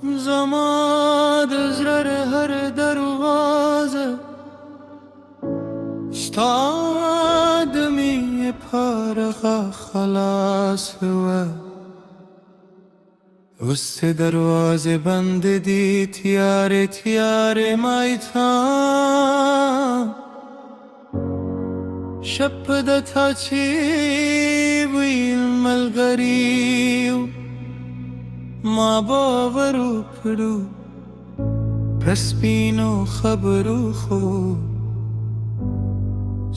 زمان دزرر هر دروازه اشتادمی پارغ خلاص و است دروازه بند دی تیار تیار مایتان شب تا چی ویل ملګریو ما باور کړو پسپینو خبرو خو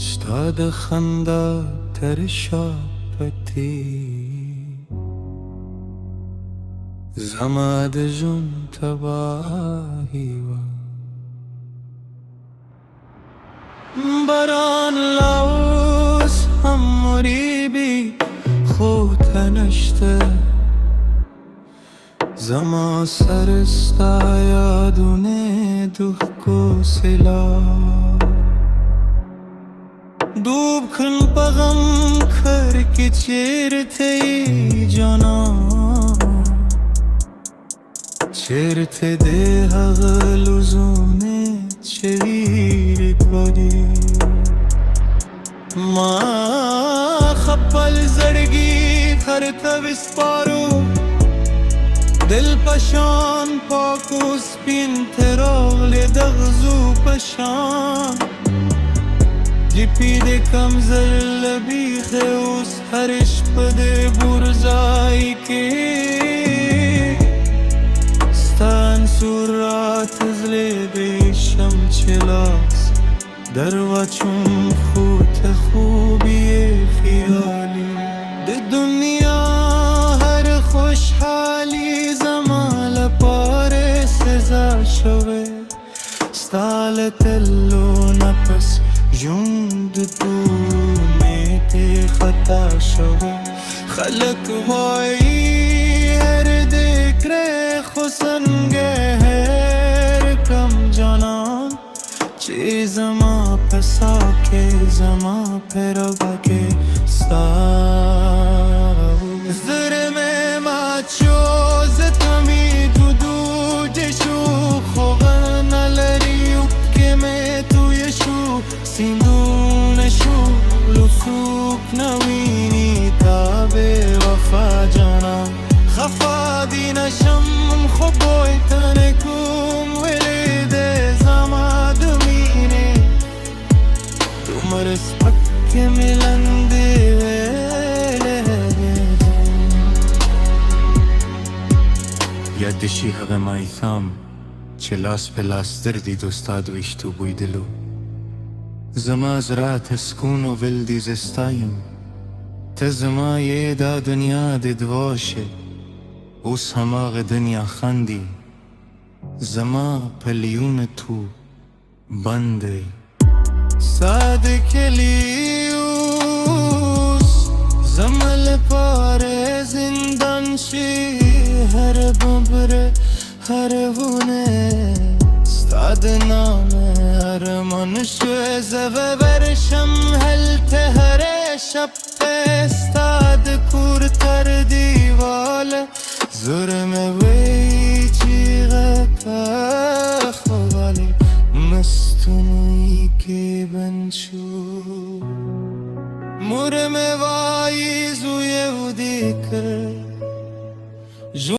ستا د خندا تر شا پتی زما د ژوند تباهي وه باران لا اوس هم مریبي خو ته نشته زما سر ستا یادونه دوښکو سیلاب ډوب کړم په غم کر کې چیرته یې جانان چیرته دی هغه لزونه چې ویر کړي ما خپل زړګي درته وسپارو دل پشان پاکو سپین تراغلی دغزو پشان جپی دے کمزر لبیخ اس هرش پدے برزائی کے ستان سورات ازلے بیشم چلاس دروا چون خوت خوبی خیالی دے دنیا هر خوشحالی زمان پاره سزا شوه ستال تلو نفس ژوند تو نیته خطا شوه خلق وایی هر دکره خسنگه هر کم جانان چی زما پسا که زما پرگا که زرم ما چوز تمی دو جشو خوغن لریو که می تویشو سیندونشو لسوک نوینی تا به وفا جانم خفا دینشم خوبوی تنکوم ولیده زما دمینه دومرس پک ملنده یادشی هغه مایثام چې لاس په لاس دردی دوستا دویشتو بویدلو زما زړه ته سکون و ولدی زستایم ته زما یې دا دنیا د دواشه اوس هماغه دنیا خندي زما په لیونه تو بندی ساده کلیوس زما لپاره زندان شي هر ببره هر وونه ستاد نام هر منشو زوه برشم هلت هر شب استاد کور تر دیوال زرم وی چیغه خوالي مستونی که بنشو مرم وای زوی و دیکر